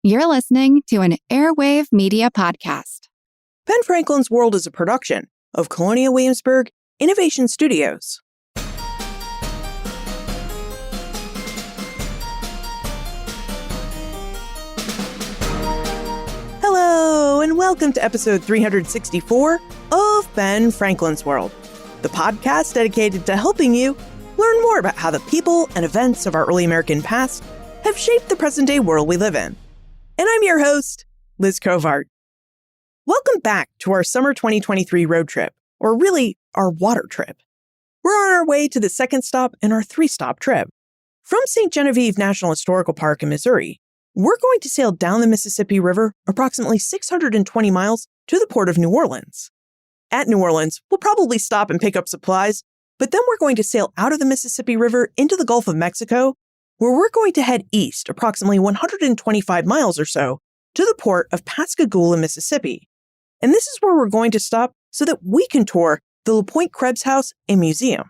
You're listening to an Airwave Media Podcast. Ben Franklin's World is a production of Colonial Williamsburg Innovation Studios. Hello, and welcome to episode 364 of Ben Franklin's World, the podcast dedicated to helping you learn more about how the people and events of our early American past have shaped the present-day world we live in. And I'm your host, Liz Covart. Welcome back to our summer 2023 road trip, or really, our water trip. We're on our way to the second stop in our three-stop trip. From St. Genevieve National Historical Park in Missouri, we're going to sail down the Mississippi River approximately 620 miles to the port of New Orleans. At New Orleans, we'll probably stop and pick up supplies, but then we're going to sail out of the Mississippi River into the Gulf of Mexico, where we're going to head east approximately 125 miles or so to the port of Pascagoula, Mississippi. And this is where we're going to stop so that we can tour the Pointe-Krebs House and Museum.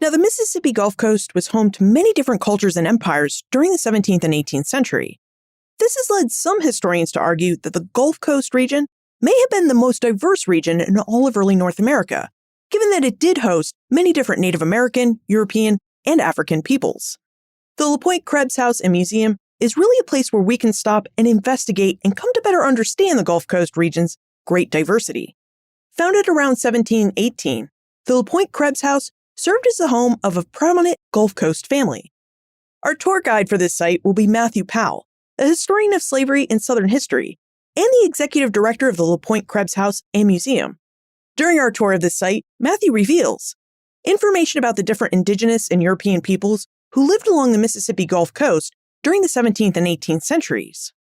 Now, the Mississippi Gulf Coast was home to many different cultures and empires during the 17th and 18th century. This has led some historians to argue that the Gulf Coast region may have been the most diverse region in all of early North America, given that it did host many different Native American, European, and African peoples. The Pointe-Krebs House and Museum is really a place where we can stop and investigate and come to better understand the Gulf Coast region's great diversity. Founded around 1718, the Pointe-Krebs House served as the home of a prominent Gulf Coast family. Our tour guide for this site will be Matthew Powell, a historian of slavery and Southern history, and the executive director of the Pointe-Krebs House and Museum. During our tour of this site, Matthew reveals information about the different indigenous and European peoples who lived along the Mississippi Gulf Coast during the 17th and 18th centuries.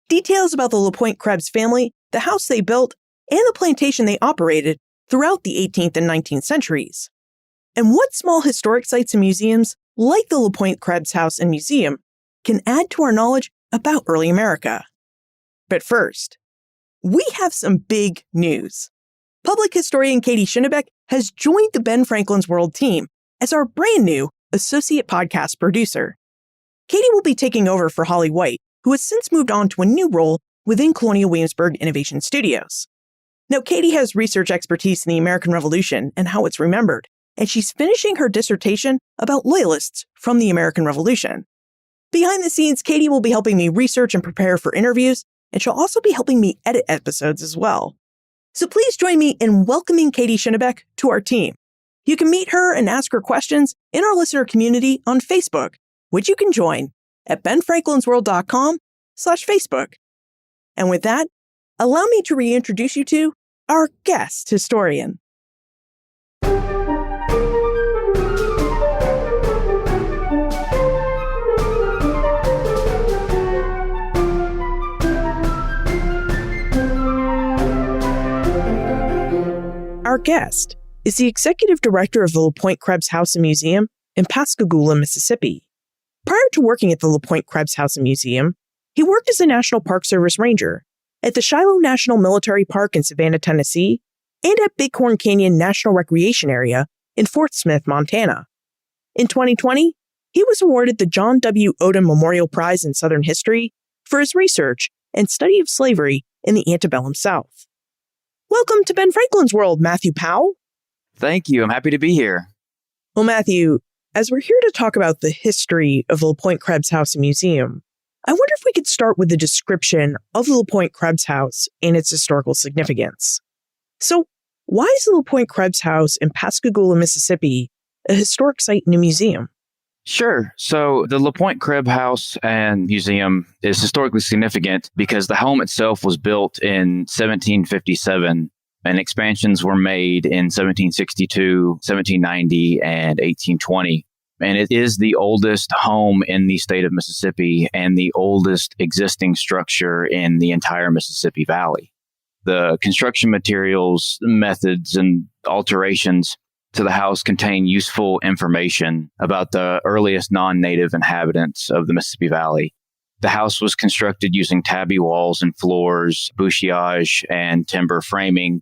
Details about the Pointe-Krebs family, the house they built, and the plantation they operated throughout the 18th and 19th centuries. And what small historic sites and museums, like the Pointe-Krebs House and Museum, can add to our knowledge about early America. But first, we have some big news. Public historian Kathleen Shackenback has joined the Ben Franklin's World team as our brand new associate podcast producer. Katie will be taking over for Holly White, who has since moved on to a new role within Colonial Williamsburg Innovation Studios. Now, Katie has research expertise in the American Revolution and how it's remembered, and she's finishing her dissertation about loyalists from the American Revolution. Behind the scenes, Katie will be helping me research and prepare for interviews, and she'll also be helping me edit episodes as well. So please join me in welcoming Kathleen Shackenback to our team. You can meet her and ask her questions in our listener community on Facebook, which you can join at benfranklinsworld.com/Facebook. And with that, allow me to reintroduce you to our guest historian. Our guest is the executive director of the Pointe-Krebs House and Museum in Pascagoula, Mississippi. Prior to working at the Pointe-Krebs House and Museum, he worked as a National Park Service ranger at the Shiloh National Military Park in Savannah, Tennessee, and at Bighorn Canyon National Recreation Area in Fort Smith, Montana. In 2020, he was awarded the John W. Odom Memorial Prize in Southern History for his research and study of slavery in the antebellum South. Welcome to Ben Franklin's World, Matthew Powell. Thank you. I'm happy to be here. Well, Matthew, as we're here to talk about the history of the Pointe-Krebs House and Museum, I wonder if we could start with a description of the Pointe-Krebs House and its historical significance. So, why is the Pointe-Krebs House in Pascagoula, Mississippi, a historic site and a museum? Sure. So the Pointe-Krebs House and Museum is historically significant because the home itself was built in 1757 and expansions were made in 1762, 1790, and 1820. And it is the oldest home in the state of Mississippi and the oldest existing structure in the entire Mississippi Valley. The construction materials, methods, and alterations to the house contain useful information about the earliest non-native inhabitants of the Mississippi Valley. The house was constructed using tabby walls and floors, bouchage, and timber framing.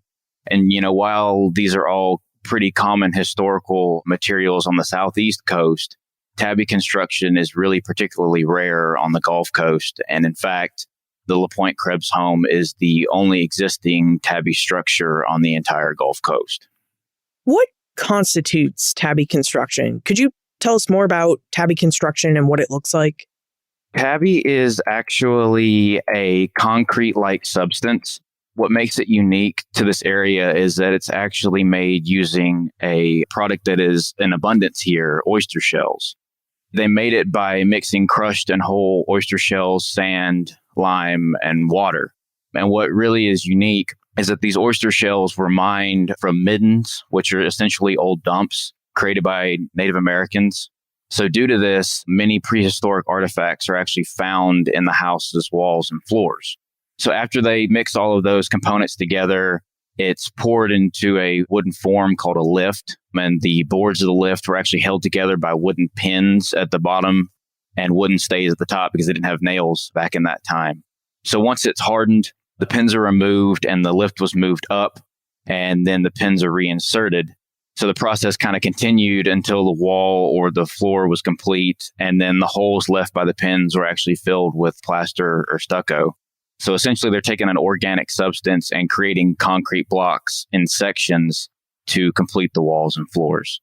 And, while these are all pretty common historical materials on the southeast coast, tabby construction is really particularly rare on the Gulf Coast. And in fact, the Pointe-Krebs home is the only existing tabby structure on the entire Gulf Coast. What constitutes tabby construction? Could you tell us more about tabby construction and what it looks like? Tabby is actually a concrete-like substance. What makes it unique to this area is that it's actually made using a product that is in abundance here, oyster shells. They made it by mixing crushed and whole oyster shells, sand, lime, and water. And what really is unique is that these oyster shells were mined from middens, which are essentially old dumps created by Native Americans. So due to this, many prehistoric artifacts are actually found in the house's walls and floors. So after they mix all of those components together, it's poured into a wooden form called a lift. And the boards of the lift were actually held together by wooden pins at the bottom and wooden stays at the top because they didn't have nails back in that time. So once it's hardened, the pins are removed and the lift was moved up, and then the pins are reinserted. So the process kind of continued until the wall or the floor was complete, and then the holes left by the pins were actually filled with plaster or stucco. So essentially, they're taking an organic substance and creating concrete blocks in sections to complete the walls and floors.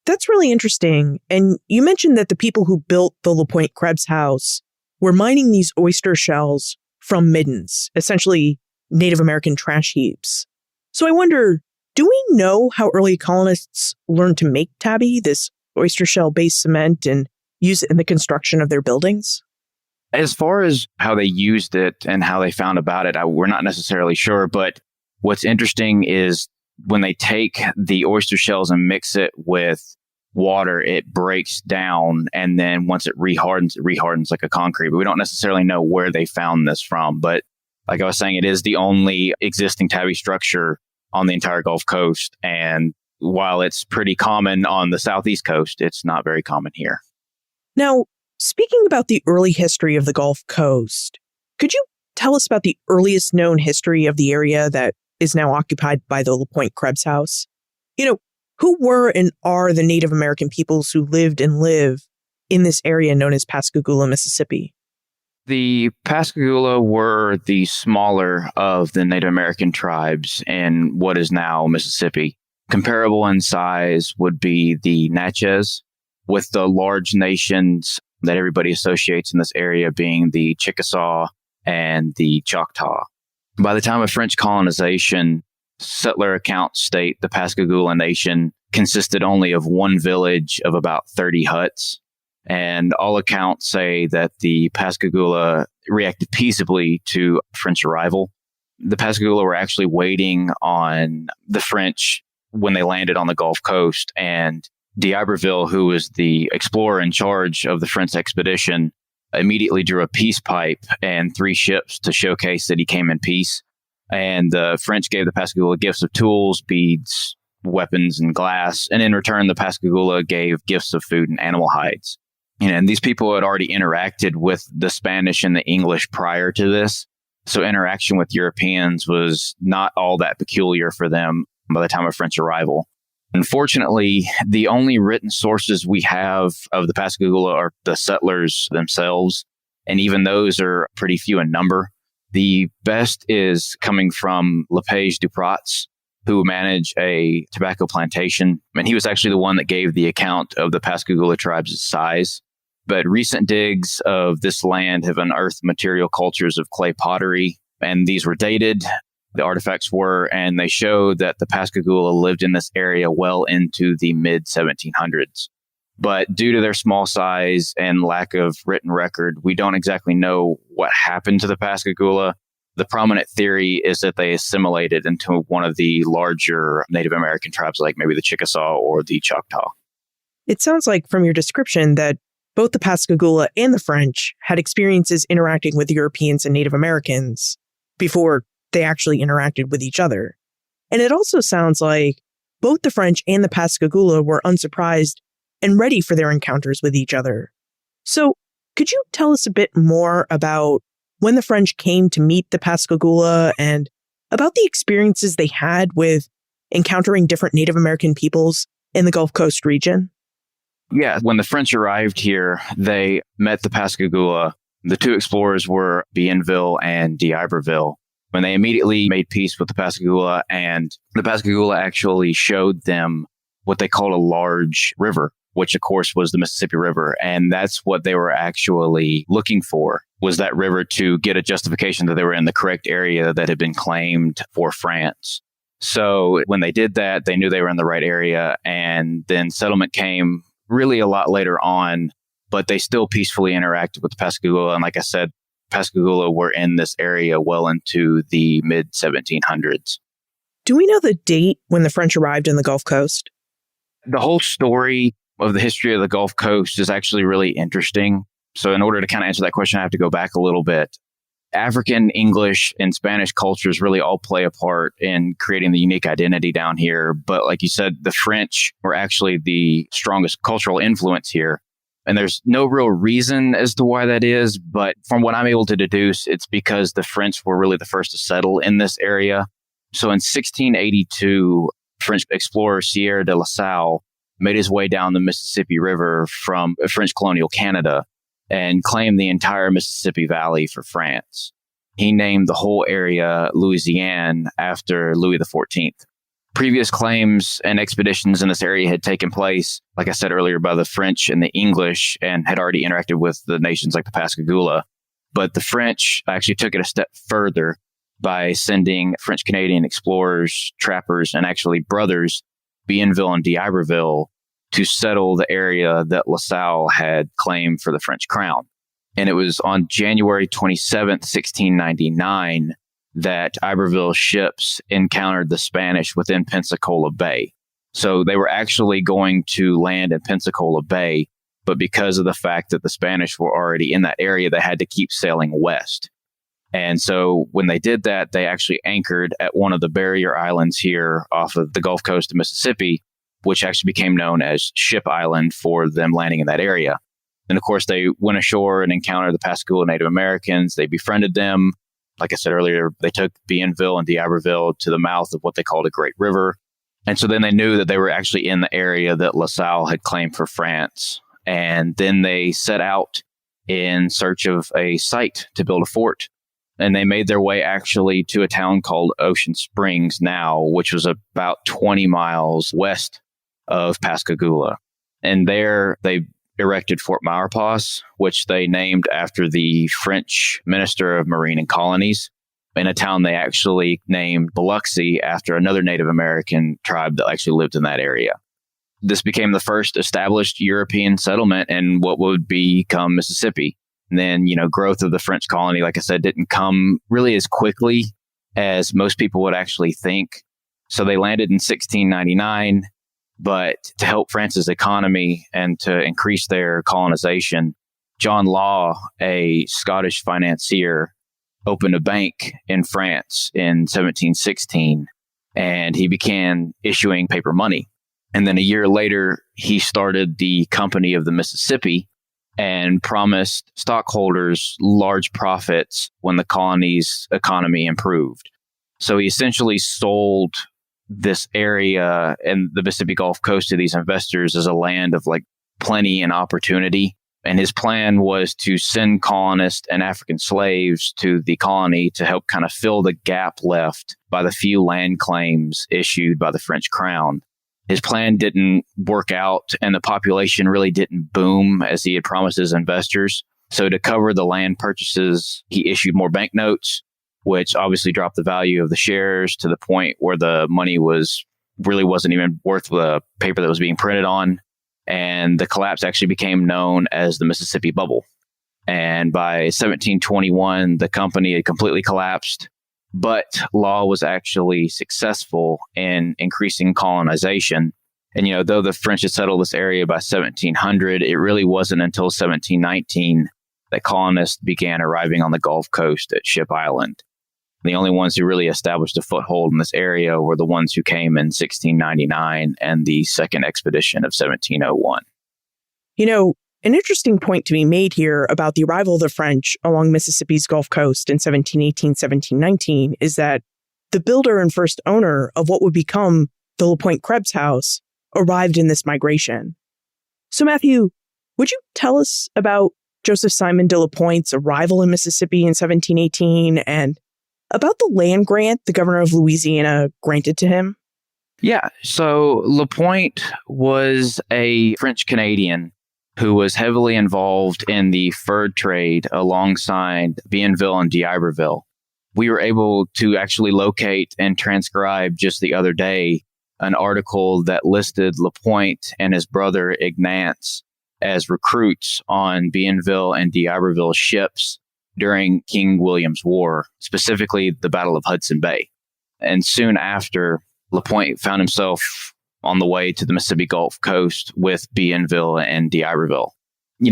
That's really interesting. And you mentioned that the people who built the Pointe-Krebs house were mining these oyster shells from middens, essentially Native American trash heaps. So I wonder, do we know how early colonists learned to make tabby, this oyster shell-based cement, and use it in the construction of their buildings? As far as how they used it and how they found about it, we're not necessarily sure. But what's interesting is when they take the oyster shells and mix it with water, it breaks down. And then once it rehardens like a concrete. But we don't necessarily know where they found this from. But like I was saying, it is the only existing tabby structure on the entire Gulf Coast. And while it's pretty common on the southeast coast, it's not very common here. Now, speaking about the early history of the Gulf Coast, could you tell us about the earliest known history of the area that is now occupied by the Pointe-Krebs house? Who were and are the Native American peoples who lived and live in this area known as Pascagoula, Mississippi? The Pascagoula were the smaller of the Native American tribes in what is now Mississippi. Comparable in size would be the Natchez, with the large nations that everybody associates in this area being the Chickasaw and the Choctaw. By the time of French colonization, settler accounts state the Pascagoula Nation consisted only of one village of about 30 huts. And all accounts say that the Pascagoula reacted peaceably to French arrival. The Pascagoula were actually waiting on the French when they landed on the Gulf Coast, and D'Iberville, who was the explorer in charge of the French expedition, immediately drew a peace pipe and 3 ships to showcase that he came in peace. And the French gave the Pascagoula gifts of tools, beads, weapons, and glass. And in return, the Pascagoula gave gifts of food and animal hides. And these people had already interacted with the Spanish and the English prior to this. So interaction with Europeans was not all that peculiar for them by the time of French arrival. Unfortunately, the only written sources we have of the Pascagoula are the settlers themselves, and even those are pretty few in number. The best is coming from Lepage Duprats, who managed a tobacco plantation, and he was actually the one that gave the account of the Pascagoula tribe's size. But recent digs of this land have unearthed material cultures of clay pottery, and these were dated. The artifacts were, and they show that the Pascagoula lived in this area well into the mid-1700s. But due to their small size and lack of written record, we don't exactly know what happened to the Pascagoula. The prominent theory is that they assimilated into one of the larger Native American tribes, like maybe the Chickasaw or the Choctaw. It sounds like from your description that both the Pascagoula and the French had experiences interacting with Europeans and Native Americans before they actually interacted with each other. And it also sounds like both the French and the Pascagoula were unsurprised and ready for their encounters with each other. So could you tell us a bit more about when the French came to meet the Pascagoula and about the experiences they had with encountering different Native American peoples in the Gulf Coast region? Yeah, when the French arrived here, they met the Pascagoula. The two explorers were Bienville and d'Iberville. When they immediately made peace with the Pascagoula, and the Pascagoula actually showed them what they called a large river, which of course was the Mississippi River. And that's what they were actually looking for, was that river to get a justification that they were in the correct area that had been claimed for France. So when they did that, they knew they were in the right area. And then settlement came really a lot later on, but they still peacefully interacted with the Pascagoula. And like I said, Pascagoula were in this area well into the mid-1700s. Do we know the date when the French arrived in the Gulf Coast? The whole story of the history of the Gulf Coast is actually really interesting. So in order to kind of answer that question, I have to go back a little bit. African, English, and Spanish cultures really all play a part in creating the unique identity down here. But like you said, the French were actually the strongest cultural influence here. And there's no real reason as to why that is. But from what I'm able to deduce, it's because the French were really the first to settle in this area. So in 1682, French explorer Sieur de La Salle made his way down the Mississippi River from French colonial Canada and claimed the entire Mississippi Valley for France. He named the whole area Louisiane after Louis XIV. Previous claims and expeditions in this area had taken place, like I said earlier, by the French and the English, and had already interacted with the nations like the Pascagoula. But the French actually took it a step further by sending French-Canadian explorers, trappers, and actually brothers, Bienville and d'Iberville, to settle the area that La Salle had claimed for the French crown. And it was on January 27th, 1699, that Iberville's ships encountered the Spanish within Pensacola Bay. So they were actually going to land in Pensacola Bay, but because of the fact that the Spanish were already in that area, they had to keep sailing west. And so when they did that, they actually anchored at one of the barrier islands here off of the Gulf Coast of Mississippi, which actually became known as Ship Island for them landing in that area. And of course, they went ashore and encountered the Pascagoula Native Americans. They befriended them. Like I said earlier, they took Bienville and d'Iberville to the mouth of what they called a great river. And so then they knew that they were actually in the area that La Salle had claimed for France. And then they set out in search of a site to build a fort. And they made their way actually to a town called Ocean Springs now, which was about 20 miles west of Pascagoula. And there they erected Fort Maurepas, which they named after the French Minister of Marine and Colonies, in a town they actually named Biloxi after another Native American tribe that actually lived in that area. This became the first established European settlement in what would become Mississippi. And then, growth of the French colony, like I said, didn't come really as quickly as most people would actually think. So they landed in 1699. But to help France's economy and to increase their colonization, John Law, a Scottish financier, opened a bank in France in 1716, and he began issuing paper money. And then a year later, he started the Company of the Mississippi and promised stockholders large profits when the colony's economy improved. So he essentially sold this area and the Mississippi Gulf Coast to these investors as a land of plenty and opportunity. And his plan was to send colonists and African slaves to the colony to help kind of fill the gap left by the few land claims issued by the French crown. His plan didn't work out and the population really didn't boom as he had promised his investors. So to cover the land purchases, he issued more banknotes, which obviously dropped the value of the shares to the point where the money wasn't even worth the paper that was being printed on. And the collapse actually became known as the Mississippi Bubble. And by 1721, the company had completely collapsed. But Law was actually successful in increasing colonization. And, though the French had settled this area by 1700, it really wasn't until 1719 that colonists began arriving on the Gulf Coast at Ship Island. The only ones who really established a foothold in this area were the ones who came in 1699 and the second expedition of 1701. An interesting point to be made here about the arrival of the French along Mississippi's Gulf Coast in 1718, 1719 is that the builder and first owner of what would become the Pointe-Krebs House arrived in this migration. So Matthew, would you tell us about Joseph Simon de la Pointe's arrival in Mississippi in 1718 and about the land grant the governor of Louisiana granted to him? Yeah, so LaPointe was a French Canadian who was heavily involved in the fur trade alongside Bienville and d'Iberville. We were able to actually locate and transcribe just the other day an article that listed LaPointe and his brother Ignace as recruits on Bienville and d'Iberville ships during King William's War, specifically the Battle of Hudson Bay. And soon after, LaPointe found himself on the way to the Mississippi Gulf Coast with Bienville and d'Iberville.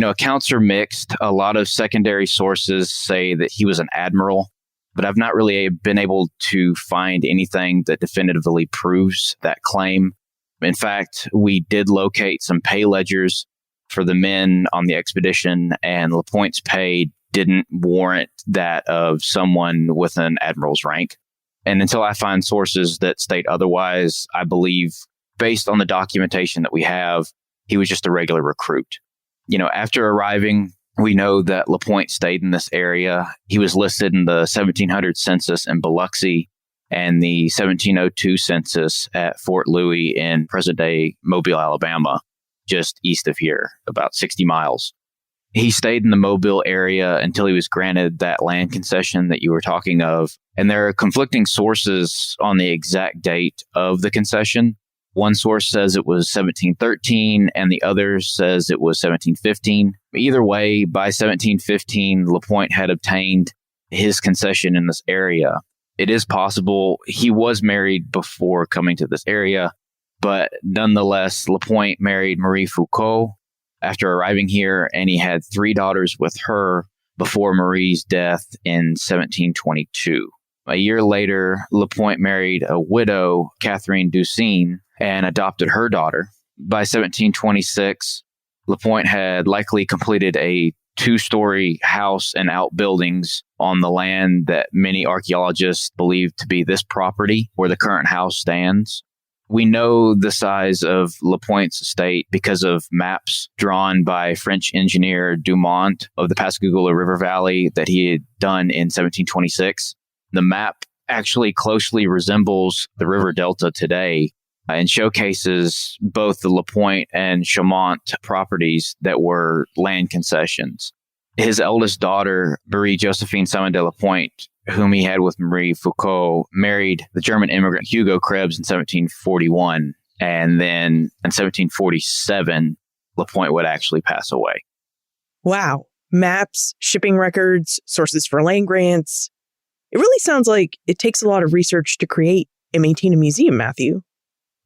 Accounts are mixed. A lot of secondary sources say that he was an admiral, but I've not really been able to find anything that definitively proves that claim. In fact, we did locate some pay ledgers for the men on the expedition, and LaPointe's pay didn't warrant that of someone with an admiral's rank. And until I find sources that state otherwise, I believe, based on the documentation that we have, he was just a regular recruit. After arriving, we know that LaPointe stayed in this area. He was listed in the 1700 census in Biloxi and the 1702 census at Fort Louis in present-day Mobile, Alabama, just east of here, about 60 miles. He stayed in the Mobile area until he was granted that land concession that you were talking of. And there are conflicting sources on the exact date of the concession. One source says it was 1713 and the other says it was 1715. Either way, by 1715, LaPointe had obtained his concession in this area. It is possible he was married before coming to this area, but nonetheless, LaPointe married Marie Foucault after arriving here, and he had 3 daughters with her before Marie's death in 1722. A year later, LaPointe married a widow, Catherine Ducine, and adopted her daughter. By 1726, LaPointe had likely completed a 2-story house and outbuildings on the land that many archaeologists believe to be this property where the current house stands. We know the size of LaPointe's estate because of maps drawn by French engineer Dumont of the Pascagoula River Valley that he had done in 1726. The map actually closely resembles the river delta today and showcases both the LaPointe and Chaumont properties that were land concessions. His eldest daughter, Marie Josephine Simon de la Pointe, whom he had with Marie Foucault, married the German immigrant Hugo Krebs in 1741. And then in 1747, LaPointe would actually pass away. Wow. Maps, shipping records, sources for land grants. It really sounds like it takes a lot of research to create and maintain a museum, Matthew.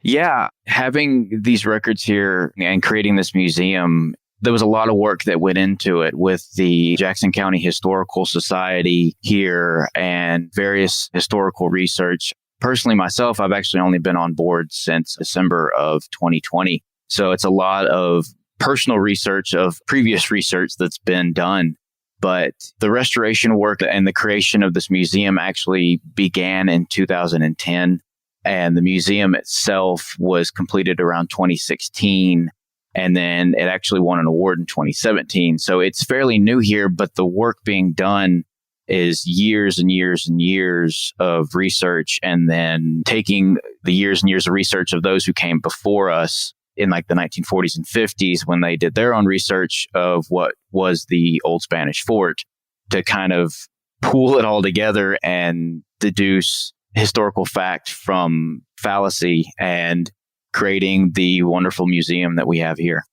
Yeah, having these records here and creating this museum, there was a lot of work that went into it with the Jackson County Historical Society here and various historical research. Personally, myself, I've actually only been on board since December of 2020. So it's a lot of personal research of previous research that's been done. But the restoration work and the creation of this museum actually began in 2010. And the museum itself was completed around 2016. And then it actually won an award in 2017. So it's fairly new here, but the work being done is years and years and years of research, and then taking the years and years of research of those who came before us in like the 1940s and 50s when they did their own research of what was the old Spanish fort to kind of pool it all together and deduce historical fact from fallacy and creating the wonderful museum that we have here.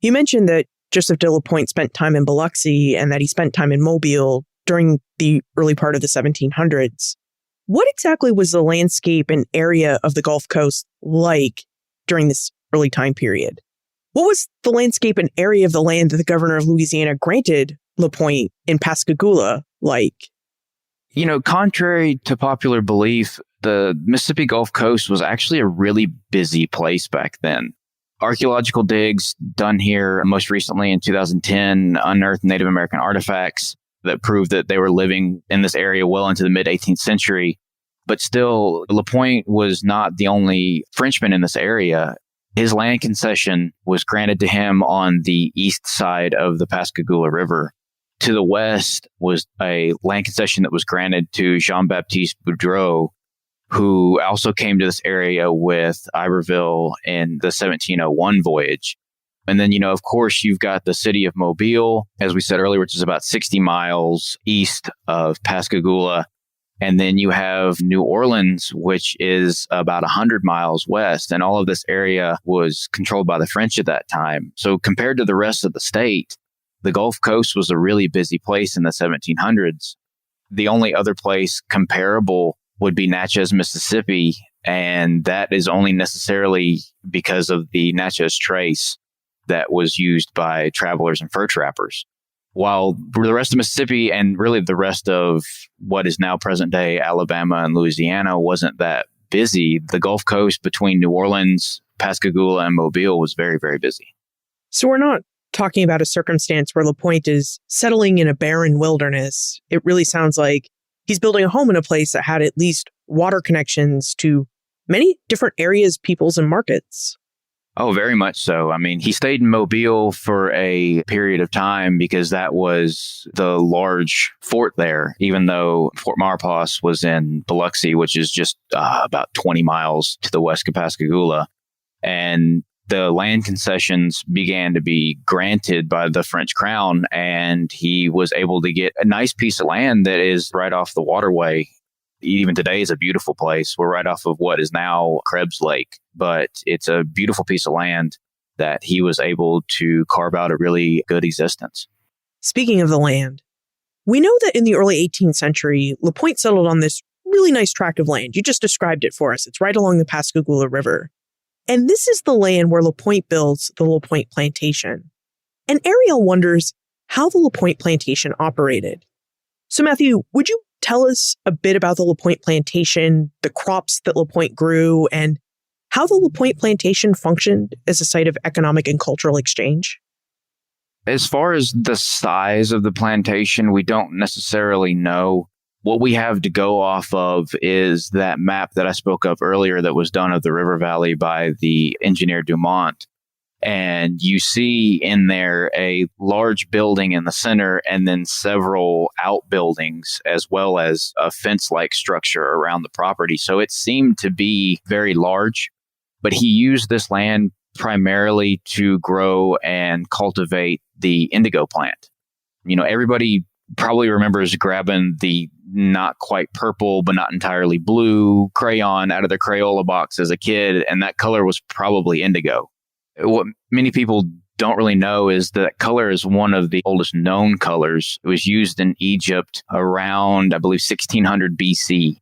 You mentioned that Joseph de la Pointe spent time in Biloxi and that he spent time in Mobile during the early part of the 1700s. What exactly was the landscape and area of the Gulf Coast like during this early time period? What was the landscape and area of the land that the governor of Louisiana granted LaPointe in Pascagoula like? You know, contrary to popular belief, the Mississippi Gulf Coast was actually a really busy place back then. Archaeological digs done here most recently in 2010 unearthed Native American artifacts that proved that they were living in this area well into the mid-18th century. But still, LaPointe was not the only Frenchman in this area. His land concession was granted to him on the east side of the Pascagoula River. To the west was a land concession that was granted to Jean-Baptiste Boudreau, who also came to this area with Iberville in the 1701 voyage. And then, of course, you've got the city of Mobile, as we said earlier, which is about 60 miles east of Pascagoula. And then you have New Orleans, which is about 100 miles west. And all of this area was controlled by the French at that time. So compared to the rest of the state, the Gulf Coast was a really busy place in the 1700s. The only other place comparable would be Natchez, Mississippi. And that is only necessarily because of the Natchez Trace that was used by travelers and fur trappers. While the rest of Mississippi and really the rest of what is now present day Alabama and Louisiana wasn't that busy, the Gulf Coast between New Orleans, Pascagoula, and Mobile was very, very busy. So we're not talking about a circumstance where LaPointe is settling in a barren wilderness. It really sounds like he's building a home in a place that had at least water connections to many different areas, peoples, and markets. Oh, very much so. I mean, he stayed in Mobile for a period of time because that was the large fort there, even though Fort Maurepas was in Biloxi, which is just about 20 miles to the west of Pascagoula. And the land concessions began to be granted by the French crown, and he was able to get a nice piece of land that is right off the waterway. Even today is a beautiful place. We're right off of what is now Krebs Lake, but it's a beautiful piece of land that he was able to carve out a really good existence. Speaking of the land, we know that in the early 18th century, LaPointe settled on this really nice tract of land. You just described it for us. It's right along the Pascagoula River. And this is the land where LaPointe builds the LaPointe Plantation. And Ariel wonders how the LaPointe Plantation operated. So Matthew, would you tell us a bit about the LaPointe Plantation, the crops that LaPointe grew, and how the LaPointe Plantation functioned as a site of economic and cultural exchange? As far as the size of the plantation, we don't necessarily know. What we have to go off of is that map that I spoke of earlier that was done of the river valley by the engineer Dumont. And you see in there a large building in the center and then several outbuildings, as well as a fence-like structure around the property. So it seemed to be very large, but he used this land primarily to grow and cultivate the indigo plant. Everybody probably remembers grabbing the not quite purple, but not entirely blue crayon out of their Crayola box as a kid, and that color was probably indigo. What many people don't really know is that color is one of the oldest known colors. It was used in Egypt around, I believe, 1600 BC.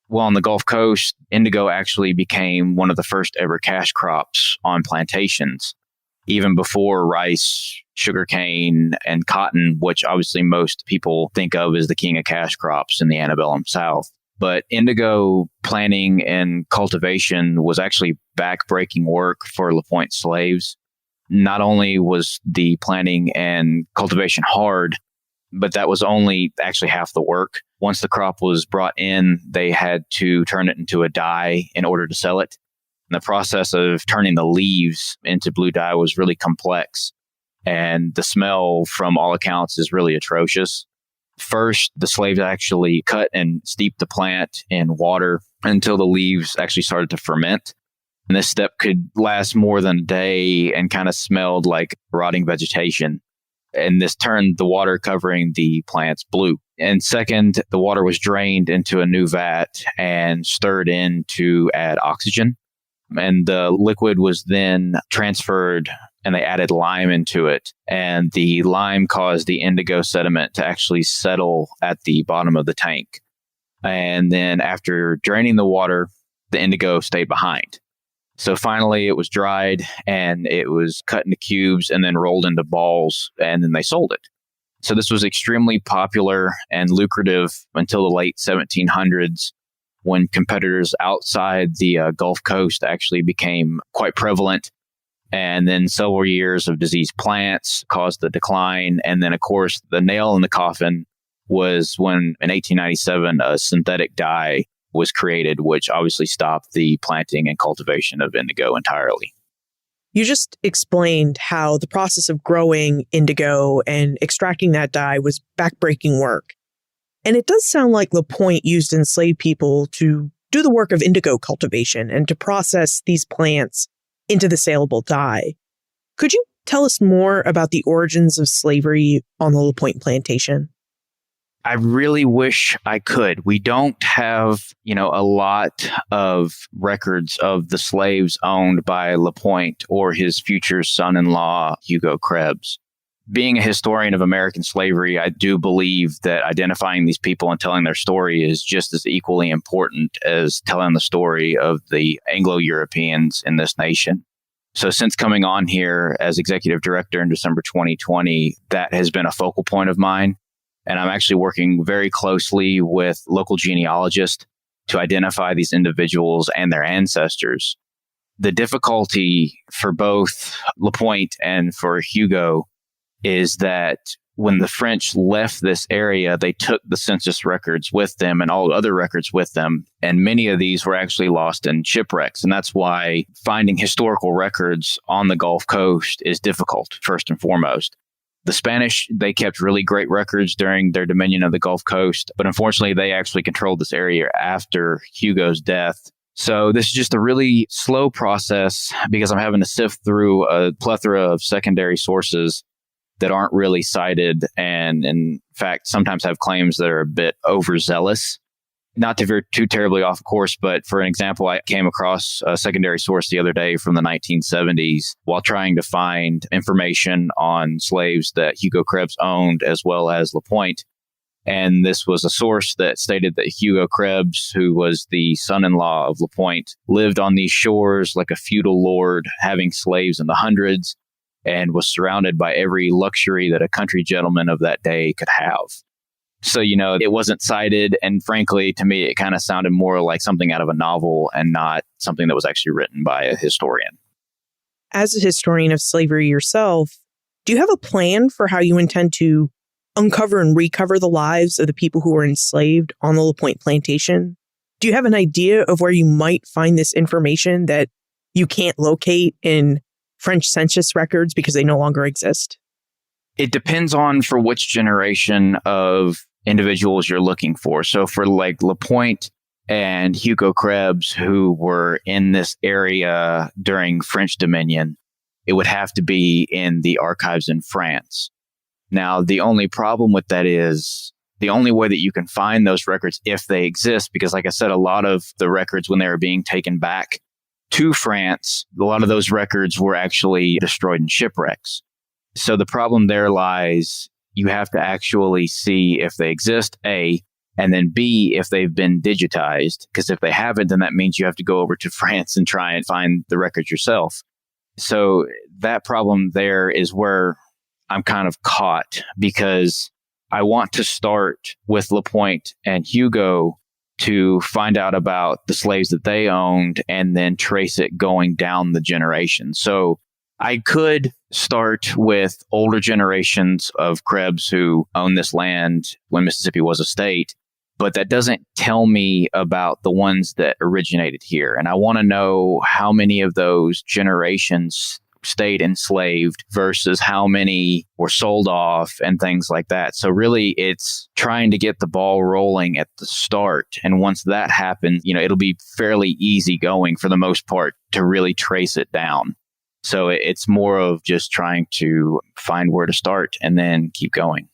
Well, on the Gulf Coast, indigo actually became one of the first ever cash crops on plantations, even before rice, sugarcane, and cotton, which obviously most people think of as the king of cash crops in the antebellum South. But indigo planting and cultivation was actually backbreaking work for LaPointe slaves. Not only was the planting and cultivation hard, but that was only actually half the work. Once the crop was brought in, they had to turn it into a dye in order to sell it. And the process of turning the leaves into blue dye was really complex. And the smell, from all accounts, is really atrocious. First, the slaves actually cut and steeped the plant in water until the leaves actually started to ferment. And this step could last more than a day and kind of smelled like rotting vegetation. And this turned the water covering the plants blue. And second, the water was drained into a new vat and stirred in to add oxygen. And the liquid was then transferred, and they added lime into it. And the lime caused the indigo sediment to actually settle at the bottom of the tank. And then after draining the water, the indigo stayed behind. So finally it was dried and it was cut into cubes and then rolled into balls, and then they sold it. So this was extremely popular and lucrative until the late 1700s, when competitors outside the Gulf Coast actually became quite prevalent. And then several years of diseased plants caused the decline. And then, of course, the nail in the coffin was when, in 1897, a synthetic dye was created, which obviously stopped the planting and cultivation of indigo entirely. You just explained how the process of growing indigo and extracting that dye was backbreaking work. And it does sound like LaPointe used enslaved people to do the work of indigo cultivation and to process these plants into the saleable dye. Could you tell us more about the origins of slavery on the LaPointe plantation? I really wish I could. We don't have, a lot of records of the slaves owned by LaPointe or his future son-in-law, Hugo Krebs. Being a historian of American slavery, I do believe that identifying these people and telling their story is just as equally important as telling the story of the Anglo-Europeans in this nation. So since coming on here as executive director in December 2020, that has been a focal point of mine. And I'm actually working very closely with local genealogists to identify these individuals and their ancestors. The difficulty for both LaPointe and for Hugo is that when the French left this area, they took the census records with them and all other records with them. And many of these were actually lost in shipwrecks. And that's why finding historical records on the Gulf Coast is difficult, first and foremost. The Spanish, they kept really great records during their dominion of the Gulf Coast, but unfortunately, they actually controlled this area after Hugo's death. So this is just a really slow process because I'm having to sift through a plethora of secondary sources that aren't really cited and, in fact, sometimes have claims that are a bit overzealous. Not to veer too terribly off course, but for an example, I came across a secondary source the other day from the 1970s while trying to find information on slaves that Hugo Krebs owned as well as LaPointe. And this was a source that stated that Hugo Krebs, who was the son-in-law of LaPointe, lived on these shores like a feudal lord, having slaves in the hundreds, and was surrounded by every luxury that a country gentleman of that day could have. So, it wasn't cited. And frankly, to me, it kind of sounded more like something out of a novel and not something that was actually written by a historian. As a historian of slavery yourself, do you have a plan for how you intend to uncover and recover the lives of the people who were enslaved on the LaPointe plantation? Do you have an idea of where you might find this information that you can't locate in French census records because they no longer exist? It depends on for which generation of individuals you're looking for. So for like LaPointe and Hugo Krebs, who were in this area during French dominion, it would have to be in the archives in France. Now, the only problem with that is the only way that you can find those records, if they exist, because like I said, a lot of the records when they were being taken back to France, a lot of those records were actually destroyed in shipwrecks. So the problem there lies, you have to actually see if they exist, A, and then B, if they've been digitized. Because if they haven't, then that means you have to go over to France and try and find the records yourself. So that problem there is where I'm kind of caught, because I want to start with LaPointe and Hugo to find out about the slaves that they owned and then trace it going down the generation. So I could start with older generations of Krebs who owned this land when Mississippi was a state, but that doesn't tell me about the ones that originated here. And I want to know how many of those generations stayed enslaved versus how many were sold off and things like that. So really, it's trying to get the ball rolling at the start. And once that happens, it'll be fairly easy going for the most part to really trace it down. So it's more of just trying to find where to start and then keep going.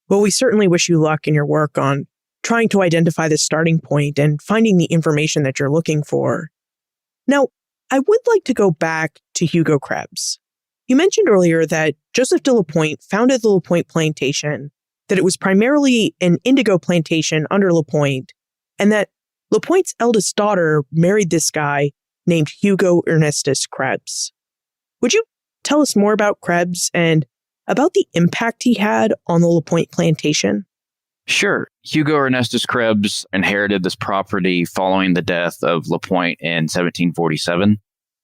Well, we certainly wish you luck in your work on trying to identify the starting point and finding the information that you're looking for. Now, I would like to go back to Hugo Krebs. You mentioned earlier that Joseph de LaPointe founded the LaPointe plantation, that it was primarily an indigo plantation under LaPointe, and that LaPointe's eldest daughter married this guy named Hugo Ernestus Krebs. Would you tell us more about Krebs and about the impact he had on the LaPointe plantation? Sure. Hugo Ernestus Krebs inherited this property following the death of LaPointe in 1747.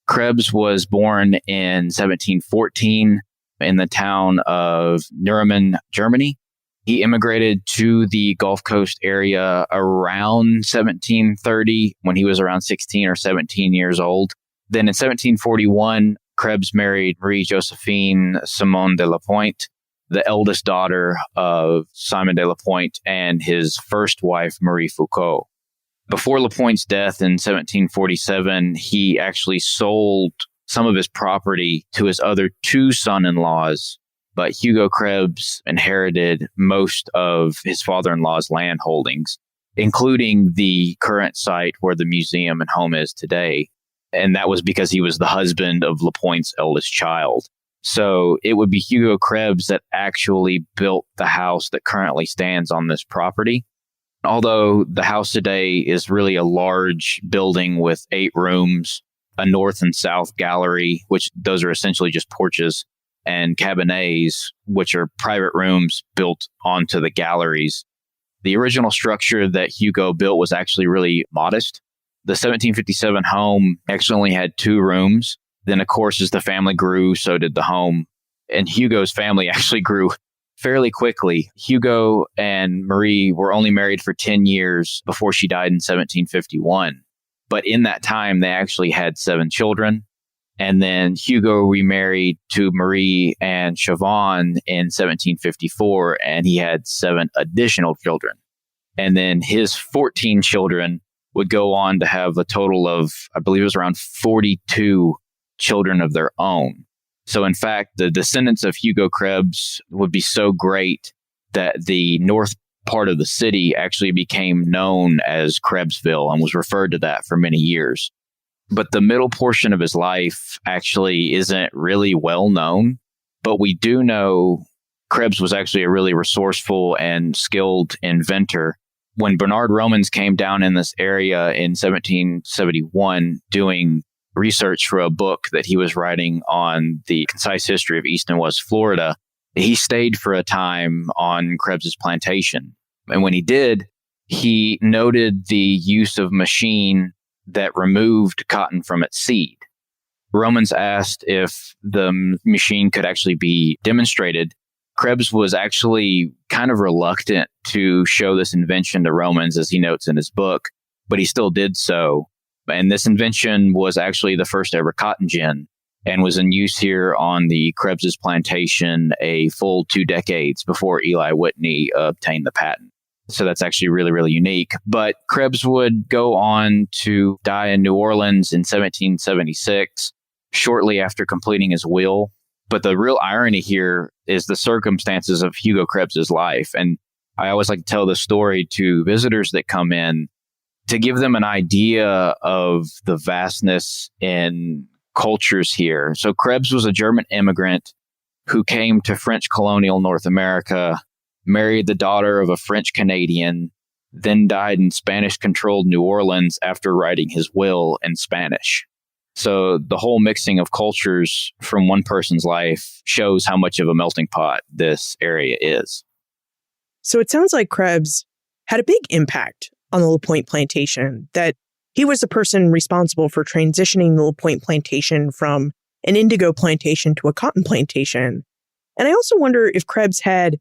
Krebs was born in 1714 in the town of Nuremberg, Germany. He immigrated to the Gulf Coast area around 1730 when he was around 16 or 17 years old. Then in 1741, Krebs married Marie Josephine Simone de la Pointe, the eldest daughter of Simon de la Pointe and his first wife, Marie Foucault. Before LaPointe's death in 1747, he actually sold some of his property to his other two son-in-laws, but Hugo Krebs inherited most of his father-in-law's land holdings, including the current site where the museum and home is today. And that was because he was the husband of LaPointe's eldest child. So it would be Hugo Krebs that actually built the house that currently stands on this property. Although the house today is really a large building with 8 rooms, a north and south gallery, which those are essentially just porches, and cabinets, which are private rooms built onto the galleries. The original structure that Hugo built was actually really modest. The 1757 home actually only had 2 rooms. Then, of course, as the family grew, so did the home. And Hugo's family actually grew fairly quickly. Hugo and Marie were only married for 10 years before she died in 1751. But in that time, they actually had 7 children. And then Hugo remarried to Marie and Siobhan in 1754, and he had 7 additional children. And then his 14 children would go on to have a total of, I believe it was around 42 children of their own. So in fact, the descendants of Hugo Krebs would be so great that the north part of the city actually became known as Krebsville and was referred to that for many years. But the middle portion of his life actually isn't really well known. But we do know Krebs was actually a really resourceful and skilled inventor. When Bernard Romans came down in this area in 1771 doing research for a book that he was writing on the concise history of East and West Florida, he stayed for a time on Krebs's plantation. And when he did, he noted the use of machine that removed cotton from its seed. Romans asked if the machine could actually be demonstrated. Krebs was actually kind of reluctant to show this invention to Romans, as he notes in his book, but he still did so. And this invention was actually the first ever cotton gin and was in use here on the Krebs's plantation a full 2 decades before Eli Whitney obtained the patent. So that's actually really, really unique. But Krebs would go on to die in New Orleans in 1776, shortly after completing his will. But the real irony here is the circumstances of Hugo Krebs's life. And I always like to tell this story to visitors that come in to give them an idea of the vastness in cultures here. So Krebs was a German immigrant who came to French colonial North America, married the daughter of a French Canadian, then died in Spanish-controlled New Orleans after writing his will in Spanish. So the whole mixing of cultures from one person's life shows how much of a melting pot this area is. So it sounds like Krebs had a big impact on the LaPointe plantation, that he was the person responsible for transitioning the LaPointe plantation from an indigo plantation to a cotton plantation. And I also wonder if Krebs had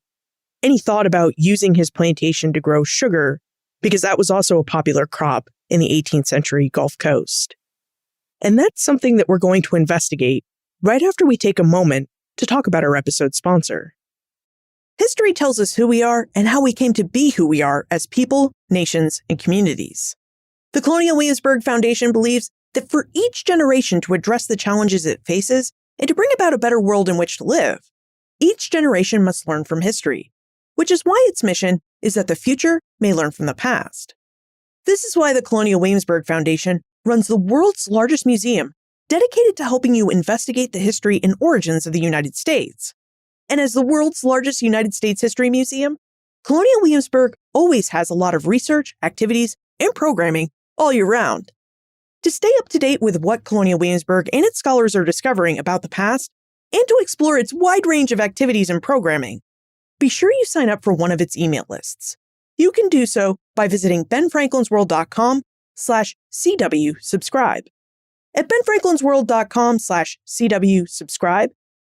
any thought about using his plantation to grow sugar, because that was also a popular crop in the 18th century Gulf Coast. And that's something that we're going to investigate right after we take a moment to talk about our episode sponsor. History tells us who we are and how we came to be who we are as people, nations, and communities. The Colonial Williamsburg Foundation believes that for each generation to address the challenges it faces and to bring about a better world in which to live, each generation must learn from history, which is why its mission is that the future may learn from the past. This is why the Colonial Williamsburg Foundation runs the world's largest museum dedicated to helping you investigate the history and origins of the United States. And as the world's largest United States history museum, Colonial Williamsburg always has a lot of research, activities, and programming all year round. To stay up to date with what Colonial Williamsburg and its scholars are discovering about the past, and to explore its wide range of activities and programming, be sure you sign up for one of its email lists. You can do so by visiting benfranklinsworld.com/CW subscribe. At benfranklinsworld.com/CW subscribe,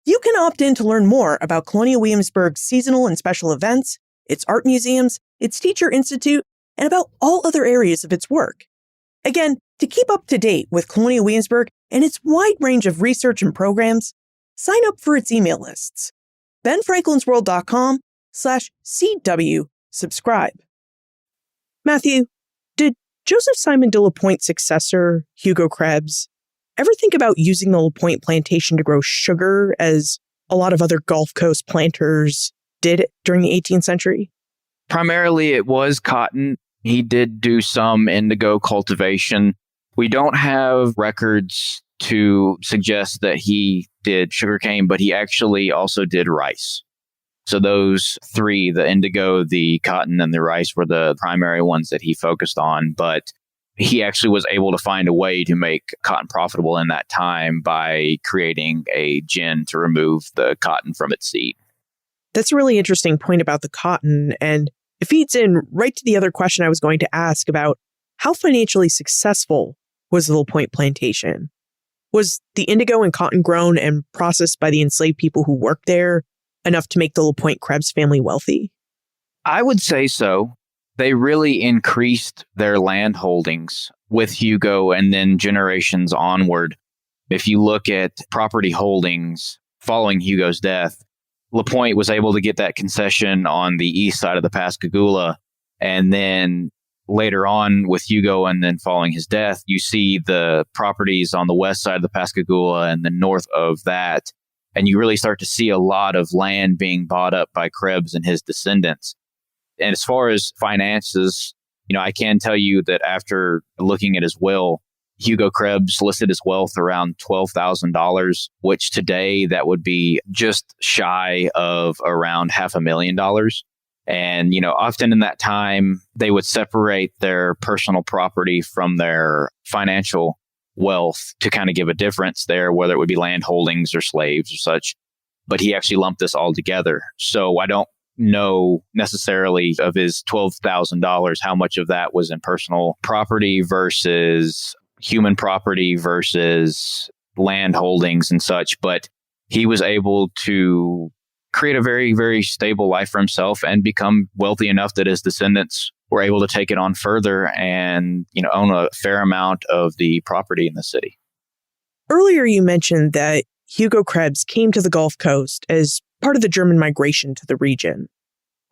you can opt in to learn more about Colonial Williamsburg's seasonal and special events, its art museums, its teacher institute, and about all other areas of its work. Again, to keep up to date with Colonial Williamsburg and its wide range of research and programs, sign up for its email lists. benfranklinsworld.com/CW subscribe. Matthew, did Joseph Simon de LaPointe's successor, Hugo Krebs, ever think about using the LaPointe plantation to grow sugar as a lot of other Gulf Coast planters did during the 18th century? Primarily, it was cotton. He did do some indigo cultivation. We don't have records to suggest that he did sugarcane, but he actually also did rice. So those three, the indigo, the cotton, and the rice, were the primary ones that he focused on. But he actually was able to find a way to make cotton profitable in that time by creating a gin to remove the cotton from its seed. That's a really interesting point about the cotton, and it feeds in right to the other question I was going to ask about how financially successful was the LaPointe plantation? Was the indigo and cotton grown and processed by the enslaved people who worked there enough to make the LaPointe Krebs family wealthy? I would say so. They really increased their land holdings with Hugo and then generations onward. If you look at property holdings following Hugo's death, LaPointe was able to get that concession on the east side of the Pascagoula. And then later on with Hugo and then following his death, you see the properties on the west side of the Pascagoula and the north of that. And you really start to see a lot of land being bought up by Krebs and his descendants. And as far as finances, I can tell you that after looking at his will, Hugo Krebs listed his wealth around $12,000, which today that would be just shy of around $500,000. And, often in that time, they would separate their personal property from their financial wealth to kind of give a difference there, whether it would be land holdings or slaves or such. But he actually lumped this all together. So I don't know necessarily of his $12,000, how much of that was in personal property versus human property versus land holdings and such. But he was able to create a very, very stable life for himself and become wealthy enough that his descendants were able to take it on further and, own a fair amount of the property in the city. Earlier, you mentioned that Hugo Krebs came to the Gulf Coast as part of the German migration to the region.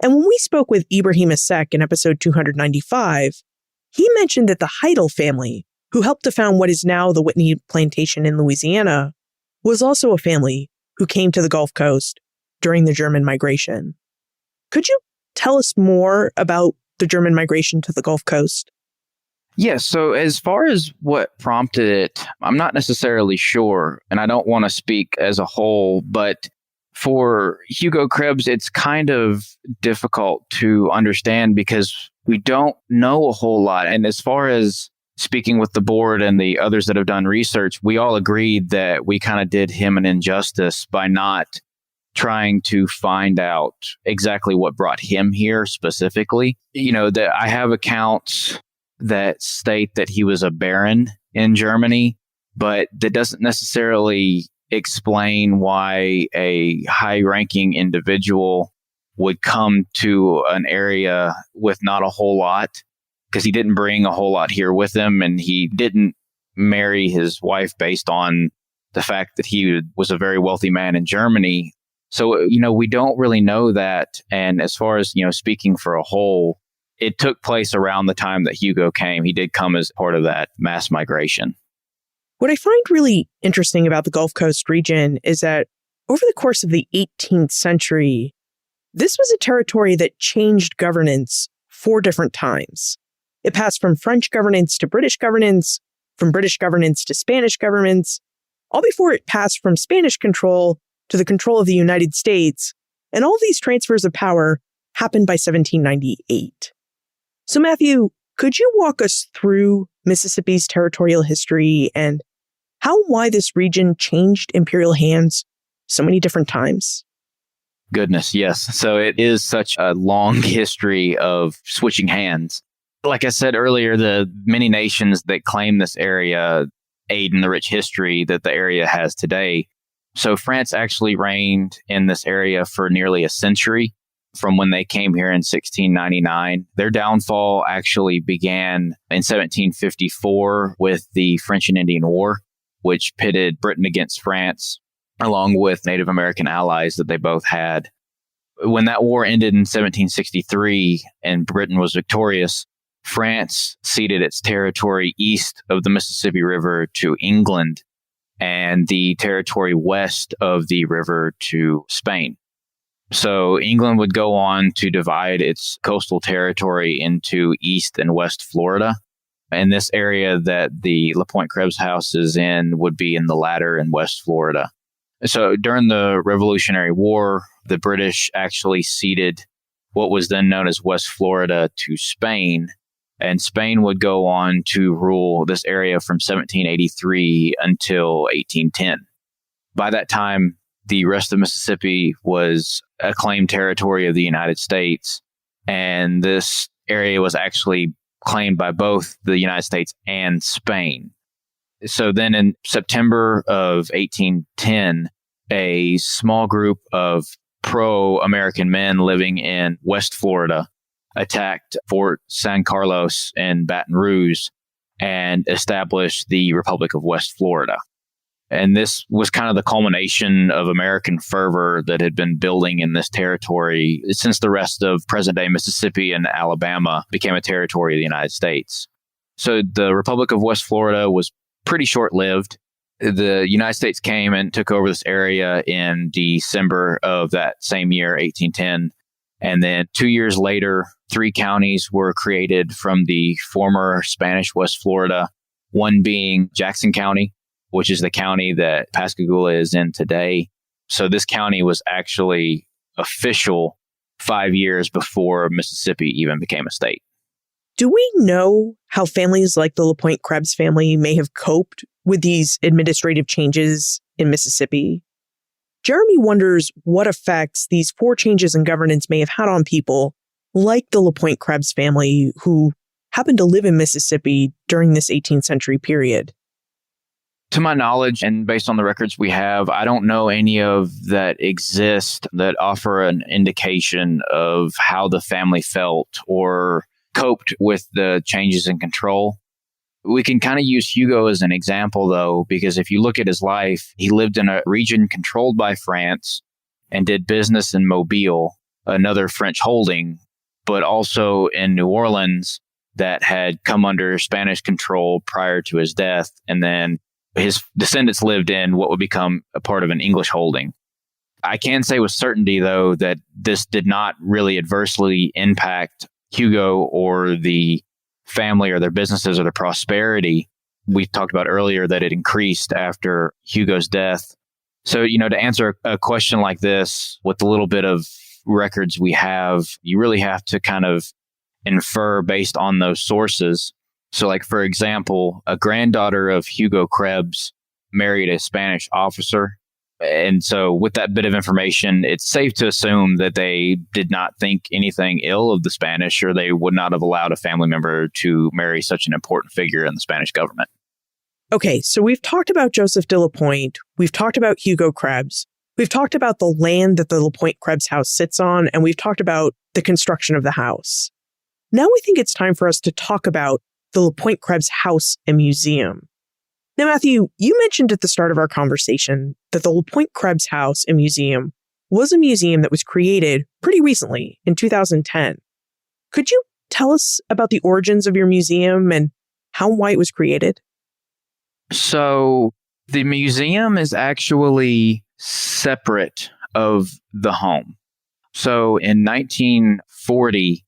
And when we spoke with Ibrahima Seck in episode 295, he mentioned that the Heidel family, who helped to found what is now the Whitney Plantation in Louisiana, was also a family who came to the Gulf Coast during the German migration. Could you tell us more about the German migration to the Gulf Coast? Yes. So as far as what prompted it, I'm not necessarily sure, and I don't want to speak as a whole, but for Hugo Krebs, it's kind of difficult to understand because we don't know a whole lot. And as far as speaking with the board and the others that have done research, we all agreed that we kind of did him an injustice by not trying to find out exactly what brought him here specifically. That I have accounts that state that he was a baron in Germany, but that doesn't necessarily explain why a high-ranking individual would come to an area with not a whole lot, because he didn't bring a whole lot here with him, and he didn't marry his wife based on the fact that he was a very wealthy man in Germany. So, we don't really know that. And as far as, speaking for a whole, it took place around the time that Hugo came. He did come as part of that mass migration. What I find really interesting about the Gulf Coast region is that over the course of the 18th century, this was a territory that changed governance 4 different times. It passed from French governance to British governance, from British governance to Spanish governance, all before it passed from Spanish control to the control of the United States. And all these transfers of power happened by 1798. So Matthew, could you walk us through Mississippi's territorial history and how and why this region changed imperial hands so many different times? Goodness, yes. So it is such a long history of switching hands. Like I said earlier, the many nations that claim this area aid in the rich history that the area has today. So France actually reigned in this area for nearly a century. from when they came here in 1699. Their downfall actually began in 1754 with the French and Indian War, which pitted Britain against France, along with Native American allies that they both had. When that war ended in 1763 and Britain was victorious, France ceded its territory east of the Mississippi River to England and the territory west of the river to Spain. So England would go on to divide its coastal territory into East and West Florida. And this area that the Pointe-Krebs House is in would be in the latter in West Florida. So during the Revolutionary War, the British actually ceded what was then known as West Florida to Spain. And Spain would go on to rule this area from 1783 until 1810. By that time, the rest of Mississippi was a claimed territory of the United States. And this area was actually claimed by both the United States and Spain. So then in September of 1810, a small group of pro-American men living in West Florida attacked Fort San Carlos in Baton Rouge and established the Republic of West Florida. And this was kind of the culmination of American fervor that had been building in this territory since the rest of present-day Mississippi and Alabama became a territory of the United States. So the Republic of West Florida was pretty short-lived. The United States came and took over this area in December of that same year, 1810. And then 2 years later, 3 counties were created from the former Spanish West Florida, one being Jackson County, which is the county that Pascagoula is in today. So this county was actually official 5 years before Mississippi even became a state. Do we know how families like the Pointe-Krebs family may have coped with these administrative changes in Mississippi? Jeremy wonders what effects these 4 changes in governance may have had on people like the Pointe-Krebs family who happened to live in Mississippi during this 18th century period. To my knowledge, and based on the records we have, I don't know any of that exist that offer an indication of how the family felt or coped with the changes in control. We can kind of use Hugo as an example, though, because if you look at his life, he lived in a region controlled by France and did business in Mobile, another French holding, but also in New Orleans that had come under Spanish control prior to his death. And then his descendants lived in what would become a part of an English holding. I can say with certainty, though, that this did not really adversely impact Hugo or the family or their businesses or their prosperity. We talked about earlier that it increased after Hugo's death. So, to answer a question like this with the little bit of records we have, you really have to kind of infer based on those sources. So, like, for example, a granddaughter of Hugo Krebs married a Spanish officer. And so with that bit of information, it's safe to assume that they did not think anything ill of the Spanish, or they would not have allowed a family member to marry such an important figure in the Spanish government. Okay, so we've talked about Joseph de la Pointe. We've talked about Hugo Krebs. We've talked about the land that the Pointe-Krebs house sits on, and we've talked about the construction of the house. Now I think it's time for us to talk about the Pointe-Krebs house and museum. Now, Matthew, you mentioned at the start of our conversation that the Pointe-Krebs house and museum was a museum that was created pretty recently in 2010. Could you tell us about the origins of your museum and how and why it was created? So the museum is actually separate of the home. So in 1940,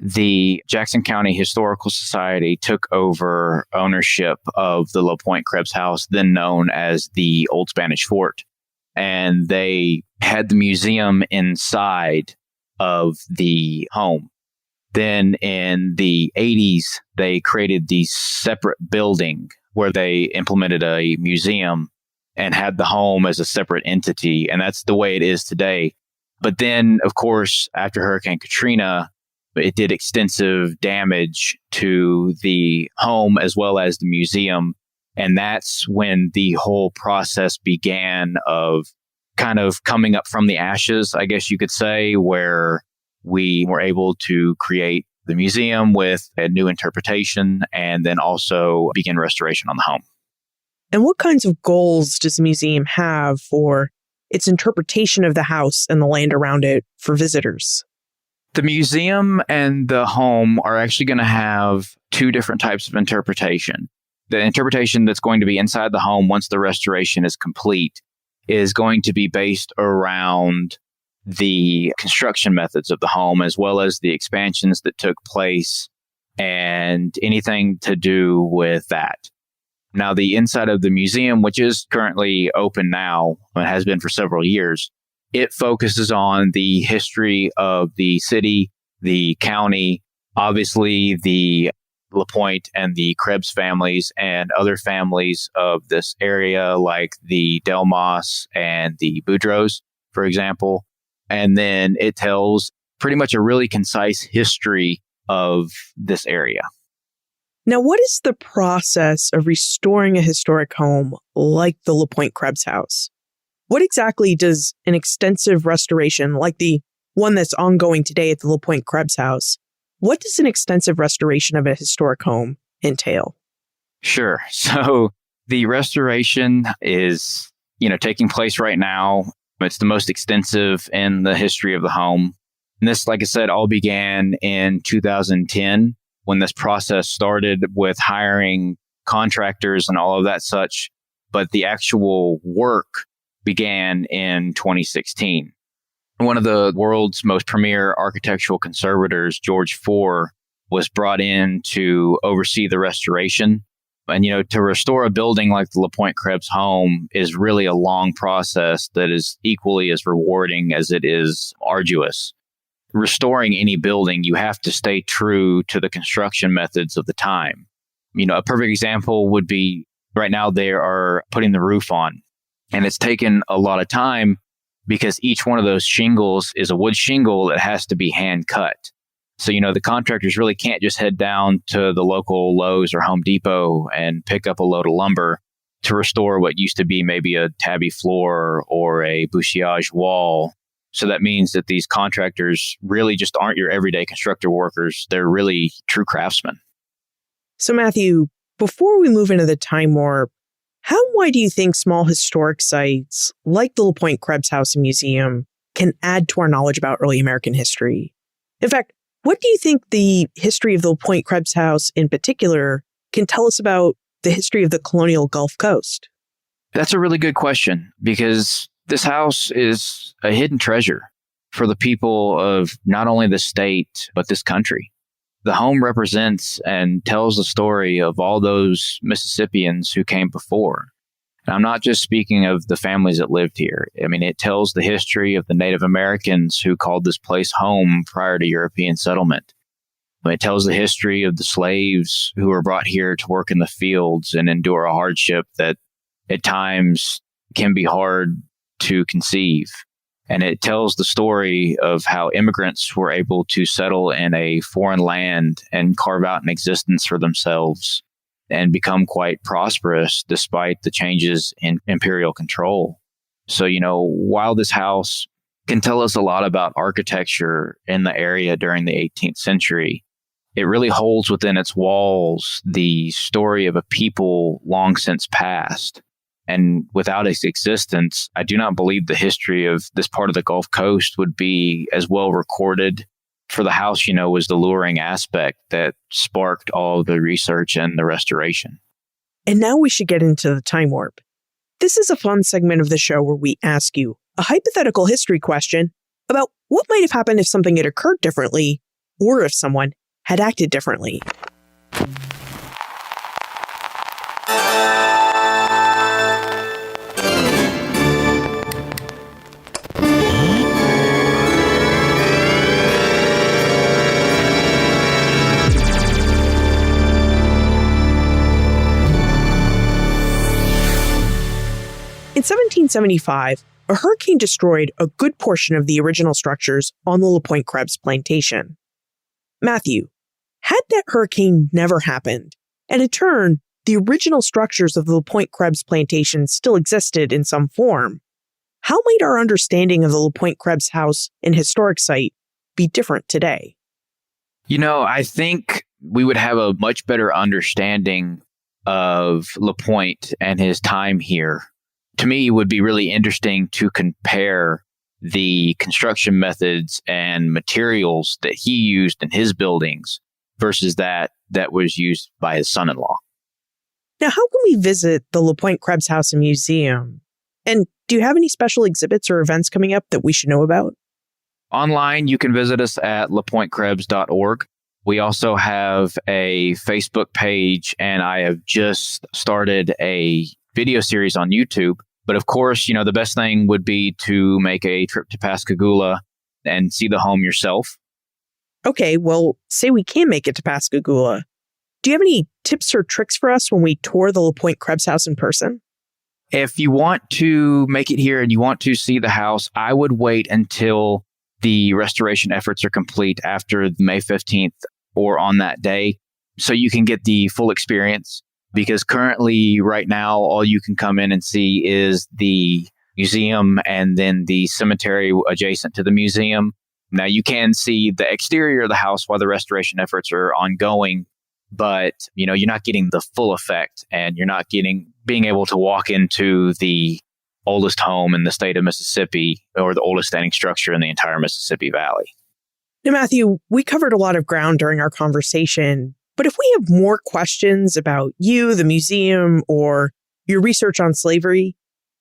the Jackson County Historical Society took over ownership of the Pointe-Krebs house, then known as the Old Spanish Fort. And they had the museum inside of the home. Then in the 80s, they created the separate building where they implemented a museum and had the home as a separate entity. And that's the way it is today. But then, of course, after Hurricane Katrina, it did extensive damage to the home as well as the museum. And that's when the whole process began of kind of coming up from the ashes, I guess you could say, where we were able to create the museum with a new interpretation and then also begin restoration on the home. And what kinds of goals does the museum have for its interpretation of the house and the land around it for visitors? The museum and the home are actually going to have two different types of interpretation. The interpretation that's going to be inside the home once the restoration is complete is going to be based around the construction methods of the home, as well as the expansions that took place and anything to do with that. Now, the inside of the museum, which is currently open now, and has been for several years, it focuses on the history of the city, the county, obviously the LaPointe and the Krebs families and other families of this area, like the Delmas and the Boudreaux, for example. And then it tells pretty much a really concise history of this area. Now, what is the process of restoring a historic home like the Pointe-Krebs House? What exactly does an extensive restoration, like the one that's ongoing today at the Pointe-Krebs House, what does an extensive restoration of a historic home entail? Sure. So the restoration is, taking place right now. It's the most extensive in the history of the home. And this, like I said, all began in 2010 when this process started with hiring contractors and all of that such. But the actual work began in 2016. One of the world's most premier architectural conservators, George IV, was brought in to oversee the restoration. And, to restore a building like the Pointe-Krebs home is really a long process that is equally as rewarding as it is arduous. Restoring any building, you have to stay true to the construction methods of the time. A perfect example would be right now they are putting the roof on. And it's taken a lot of time because each one of those shingles is a wood shingle that has to be hand cut. So, the contractors really can't just head down to the local Lowe's or Home Depot and pick up a load of lumber to restore what used to be maybe a tabby floor or a bouchage wall. So that means that these contractors really just aren't your everyday constructor workers. They're really true craftsmen. So, Matthew, before we move into the time warp, how and why do you think small historic sites like the Pointe-Krebs House and Museum can add to our knowledge about early American history? In fact, what do you think the history of the Pointe-Krebs House in particular can tell us about the history of the colonial Gulf Coast? That's a really good question, because this house is a hidden treasure for the people of not only the state, but this country. The home represents and tells the story of all those Mississippians who came before. And I'm not just speaking of the families that lived here. It tells the history of the Native Americans who called this place home prior to European settlement. It tells the history of the slaves who were brought here to work in the fields and endure a hardship that at times can be hard to conceive. And it tells the story of how immigrants were able to settle in a foreign land and carve out an existence for themselves and become quite prosperous despite the changes in imperial control. So, while this house can tell us a lot about architecture in the area during the 18th century, it really holds within its walls the story of a people long since past. And without its existence, I do not believe the history of this part of the Gulf Coast would be as well recorded. For the house, was the luring aspect that sparked all of the research and the restoration. And now we should get into the time warp. This is a fun segment of the show where we ask you a hypothetical history question about what might have happened if something had occurred differently or if someone had acted differently. In 1775, a hurricane destroyed a good portion of the original structures on the Pointe-Krebs plantation. Matthew, had that hurricane never happened, and in turn, the original structures of the Pointe-Krebs plantation still existed in some form, how might our understanding of the Pointe-Krebs house and historic site be different today? I think we would have a much better understanding of LaPointe and his time here. To me, it would be really interesting to compare the construction methods and materials that he used in his buildings versus that was used by his son-in-law. Now, how can we visit the Pointe-Krebs House and Museum? And do you have any special exhibits or events coming up that we should know about? Online, you can visit us at lapointekrebs.org. We also have a Facebook page, and I have just started a video series on YouTube. But of course, the best thing would be to make a trip to Pascagoula and see the home yourself. Okay, well, say we can make it to Pascagoula. Do you have any tips or tricks for us when we tour the Pointe-Krebs House in person? If you want to make it here and you want to see the house, I would wait until the restoration efforts are complete after May 15th or on that day so you can get the full experience. Because currently, right now, all you can come in and see is the museum and then the cemetery adjacent to the museum. Now, you can see the exterior of the house while the restoration efforts are ongoing, but, you're not getting the full effect, and you're not being able to walk into the oldest home in the state of Mississippi or the oldest standing structure in the entire Mississippi Valley. Now, Matthew, we covered a lot of ground during our conversation, but if we have more questions about you, the museum, or your research on slavery,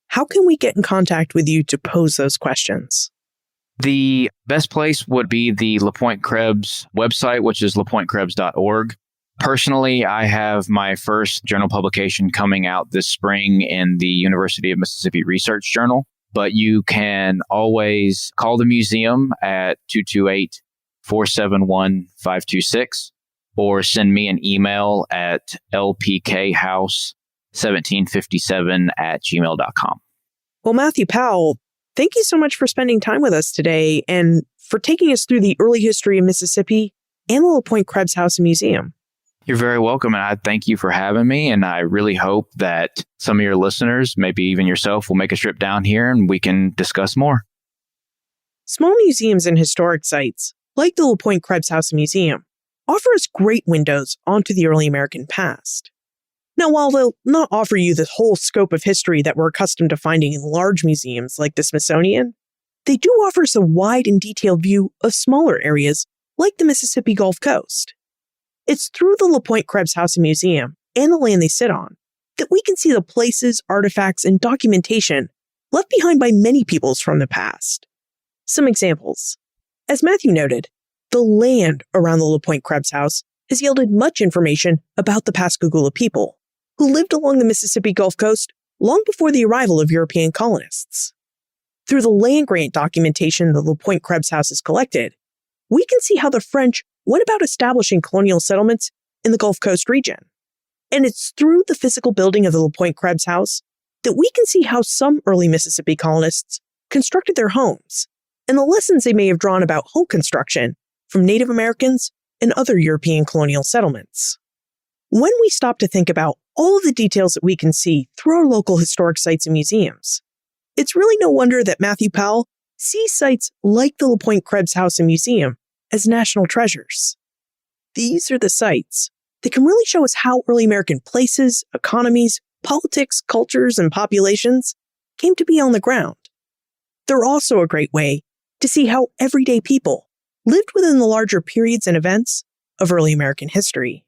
how can we get in contact with you to pose those questions? The best place would be the Pointe-Krebs website, which is lapointekrebs.org. Personally, I have my first journal publication coming out this spring in the University of Mississippi Research Journal, but you can always call the museum at 228-471-526 or send me an email at lpkhouse1757@gmail.com. Well, Matthew Powell, thank you so much for spending time with us today and for taking us through the early history of Mississippi and the Pointe-Krebs House and Museum. You're very welcome, and I thank you for having me, and I really hope that some of your listeners, maybe even yourself, will make a trip down here and we can discuss more. Small museums and historic sites, like the Pointe-Krebs House and Museum, offer us great windows onto the early American past. Now, while they'll not offer you the whole scope of history that we're accustomed to finding in large museums like the Smithsonian, they do offer us a wide and detailed view of smaller areas like the Mississippi Gulf Coast. It's through the Pointe-Krebs House and Museum and the land they sit on that we can see the places, artifacts, and documentation left behind by many peoples from the past. Some examples. As Matthew noted, the land around the Pointe-Krebs House has yielded much information about the Pascagoula people, who lived along the Mississippi Gulf Coast long before the arrival of European colonists. Through the land grant documentation the Pointe-Krebs House has collected, we can see how the French went about establishing colonial settlements in the Gulf Coast region. And it's through the physical building of the Pointe-Krebs House that we can see how some early Mississippi colonists constructed their homes and the lessons they may have drawn about home construction from Native Americans and other European colonial settlements. When we stop to think about all of the details that we can see through our local historic sites and museums, it's really no wonder that Matthew Powell sees sites like the Pointe-Krebs House and Museum as national treasures. These are the sites that can really show us how early American places, economies, politics, cultures, and populations came to be on the ground. They're also a great way to see how everyday people lived within the larger periods and events of early American history.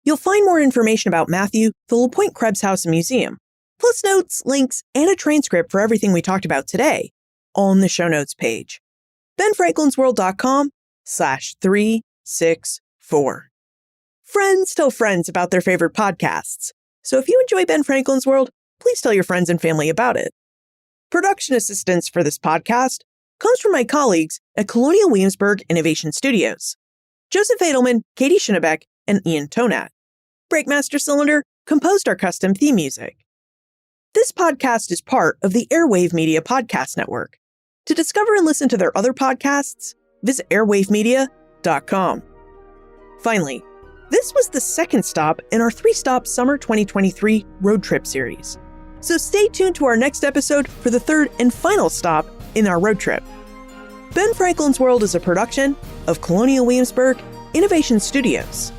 You'll find more information about Matthew, the Pointe-Krebs House and Museum, plus notes, links, and a transcript for everything we talked about today, all in the show notes page. benfranklinsworld.com/364. Friends tell friends about their favorite podcasts. So if you enjoy Ben Franklin's World, please tell your friends and family about it. Production assistance for this podcast comes from my colleagues at Colonial Williamsburg Innovation Studios, Joseph Edelman, Katie Shackenback, and Ian Tonat. Breakmaster Cylinder composed our custom theme music. This podcast is part of the Airwave Media Podcast Network. To discover and listen to their other podcasts, visit airwavemedia.com. Finally, this was the second stop in our 3-stop Summer 2023 road trip series. So stay tuned to our next episode for the third and final stop in our road trip. Ben Franklin's World is a production of Colonial Williamsburg Innovation Studios.